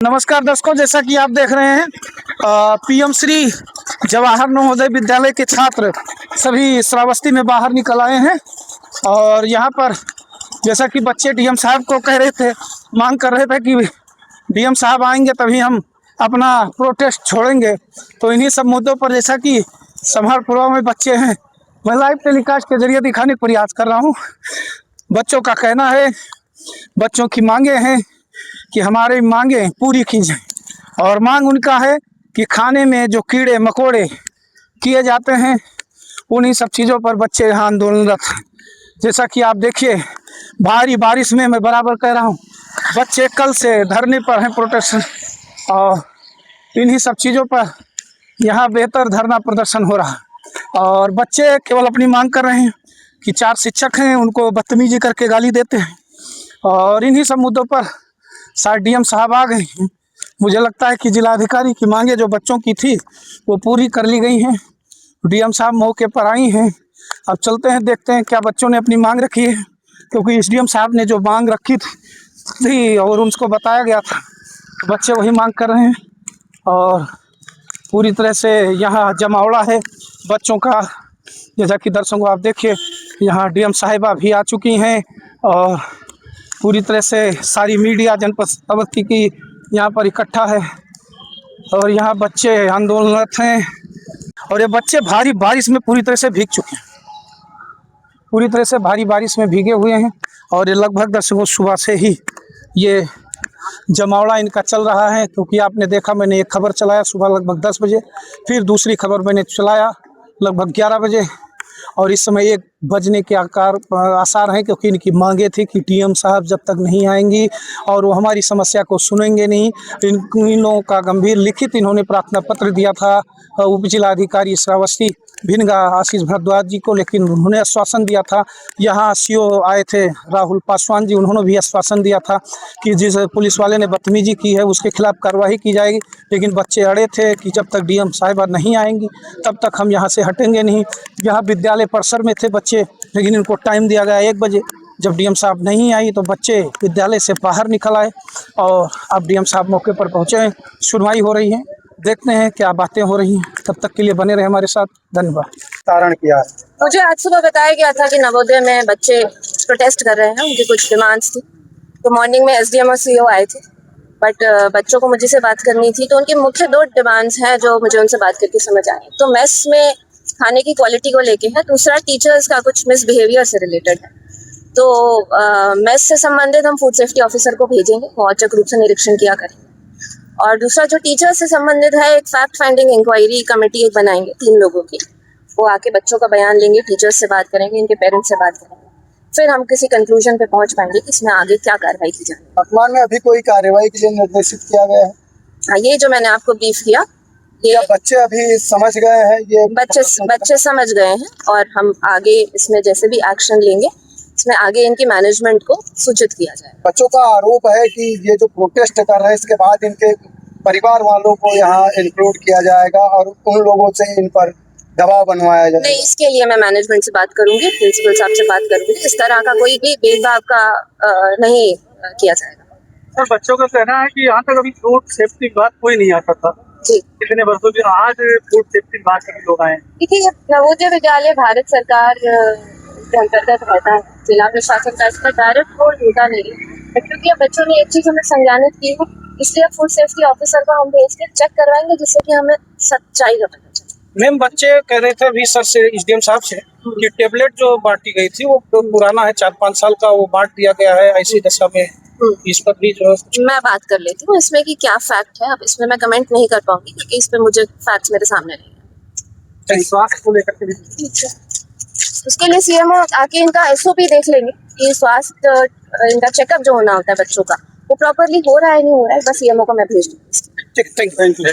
नमस्कार दर्शकों, जैसा कि आप देख रहे हैं पीएम श्री जवाहर नवोदय विद्यालय के छात्र सभी श्रावस्ती में बाहर निकल आए हैं। और यहाँ पर जैसा कि बच्चे डीएम साहब को कह रहे थे, मांग कर रहे थे कि डीएम साहब आएंगे तभी हम अपना प्रोटेस्ट छोड़ेंगे। तो इन्हीं सब मुद्दों पर जैसा कि संभालपुरा में बच्चे हैं, मैं लाइव टेलीकास्ट के जरिए दिखाने का प्रयास कर रहा हूँ। बच्चों का कहना है, बच्चों की मांगे हैं कि हमारी मांगे पूरी की जाए। और मांग उनका है कि खाने में जो कीड़े मकोड़े किए जाते हैं, उन्हीं सब चीज़ों पर बच्चे यहाँ आंदोलनरत हैं। जैसा कि आप देखिए, भारी बारिश में मैं बराबर कह रहा हूँ, बच्चे कल से धरने पर हैं, प्रोटेस्ट। और इन्हीं सब चीज़ों पर यहाँ बेहतर धरना प्रदर्शन हो रहा है। और बच्चे केवल अपनी मांग कर रहे हैं कि 4 शिक्षक हैं, उनको बदतमीजी करके गाली देते हैं। और इन्हीं सब मुद्दों पर शायद डीएम साहब आ गए हैं। मुझे लगता है कि जिलाधिकारी की मांगे जो बच्चों की थी वो पूरी कर ली गई हैं। डीएम साहब मौके पर आई हैं। अब चलते हैं, देखते हैं क्या बच्चों ने अपनी मांग रखी है, क्योंकि एसडीएम साहब ने जो मांग रखी थी और उनको बताया गया था, बच्चे वही मांग कर रहे हैं। और पूरी तरह से यहाँ जमावड़ा है बच्चों का। जैसा कि दर्शकों आप देखिए, यहाँ डीएम साहिबा भी आ चुकी हैं और पूरी तरह से सारी मीडिया जनपद श्रावस्ती की यहाँ पर इकट्ठा है। और यहाँ बच्चे आंदोलनरत हैं। और ये बच्चे भारी बारिश में पूरी तरह से भीग चुके हैं, पूरी तरह से भारी बारिश में भीगे हुए हैं। और ये लगभग दर्शकों सुबह से ही ये जमावड़ा इनका चल रहा है, क्योंकि आपने देखा मैंने एक खबर चलाया सुबह लगभग 10 बजे, फिर दूसरी खबर मैंने चलाया लगभग 11 बजे, और इस समय 1 बजने के आसार हैं, क्योंकि इनकी मांगे थी कि डीएम साहब जब तक नहीं आएंगी और वो हमारी समस्या को सुनेंगे नहीं। इन लोगों का गंभीर लिखित इन्होंने प्रार्थना पत्र दिया था उप जिलाधिकारी श्रावस्ती भिनगा आशीष भारद्वाज जी को, लेकिन उन्होंने आश्वासन दिया था। यहाँ सीओ आए थे राहुल पासवान जी, उन्होंने भी आश्वासन दिया था कि जिस पुलिस वाले ने बदतमीजी की है उसके खिलाफ कार्रवाई की जाएगी। लेकिन बच्चे अड़े थे कि जब तक डीएम साहिबा नहीं आएंगी तब तक हम यहाँ से हटेंगे नहीं। यहाँ विद्यालय परिसर में थे बच्चे, लेकिन इनको टाइम दिया गया 1 बजे। जब डीएम साहब नहीं आई तो बच्चे विद्यालय से बाहर निकल आए और अब डीएम साहब मौके पर पहुँचे हैं, सुनवाई हो रही है। देखते हैं क्या बातें हो रही हैं। तब तक के लिए बने रहे हमारे साथ। धन्यवाद। कारण किया मुझे आज सुबह बताया गया था कि नवोदय में बच्चे प्रोटेस्ट कर रहे हैं, उनकी कुछ डिमांड्स थी। तो मॉर्निंग में एसडीएम और सीईओ आए थे, बट बच्चों को मुझे से बात करनी थी। तो उनकी मुख्य 2 डिमांड्स हैं जो मुझे उनसे बात करके समझ आई। तो मेस में खाने की क्वालिटी को लेके है, दूसरा टीचर्स का कुछ मिसबिहेवियर से रिलेटेड है। तो मेस से संबंधित हम फूड सेफ्टी ऑफिसर को भेजेंगे, वो औचक रूप से निरीक्षण किया करेंगे। और दूसरा जो टीचर से संबंधित है, एक फैक्ट फाइंडिंग इंक्वायरी कमेटी एक बनाएंगे 3 लोगों की। वो आके बच्चों का बयान लेंगे, टीचर्स से बात करेंगे, इनके पेरेंट्स से बात करेंगे, फिर हम किसी कंक्लूजन पे पहुंच पाएंगे कि इसमें आगे क्या कार्रवाई की जाए। वर्तमान में अभी कोई कार्रवाई के लिए निर्देशित किया गया है? हाँ, ये जो मैंने आपको ब्रीफ किया, ये बच्चे अभी समझ गए हैं? ये बच्चे समझ गए हैं और हम आगे इसमें जैसे भी एक्शन लेंगे, इसमें आगे इनकी मैनेजमेंट को सूचित किया जाए। बच्चों का आरोप है कि ये जो प्रोटेस्ट कर रहे हैं इसके बाद इनके परिवार वालों को यहाँ इंक्लूड किया जाएगा और उन लोगों से इन पर दबाव बनवाया जाएगा। नहीं, इसके लिए मैं मैनेजमेंट से बात करूंगी, प्रिंसिपल साहब से बात करूंगी। इस तरह का कोई भी भेदभाव का नहीं किया जाएगा। सर, बच्चों का कहना है कि यहाँ तक अभी फूड सेफ्टी की बात कोई नहीं आता था जी, कितने वर्षों की, आज फूड सेफ्टी की बात करके लोग आए। देखिए, नवोदय विद्यालय भारत सरकार के अंतर्गत रहता है, जिला प्रशासन का इसका डायरेक्ट रोल होता नहीं है। क्योंकि अब बच्चों ने एक चीज हमें संज्ञानित की है, इसलिए फूड सेफ्टी ऑफिसर को हम भेज के चेक करवाएंगे, जिससे कि हमें सच्चाई का पता चले। मैम, बच्चे कह रहे थे अभी सर से, एसडीएम साहब से, कि टेबलेट जो बांटी गई थी वो पुराना है, 4-5 साल का, वो बांट दिया गया है ऐसी दशा में। इस पर भी जो मैं बात कर लेती हूँ इसमें कि क्या फैक्ट है। अब इसमें मैं कमेंट नहीं कर पाऊंगी क्योंकि इस पे मुझे फैक्ट्स मेरे सामने नहीं है। स्वास्थ्य को लेकर के भी उसके लिए सीएमओ आके इनका एसओपी देख लेंगे कि स्वास्थ्य इनका चेकअप जो होना होता है बच्चों का, वो प्रॉपरली हो रहा है नहीं हो रहा है। बस सीएमओ को मैं भेज दूंगी। ठीक, थैंक यू।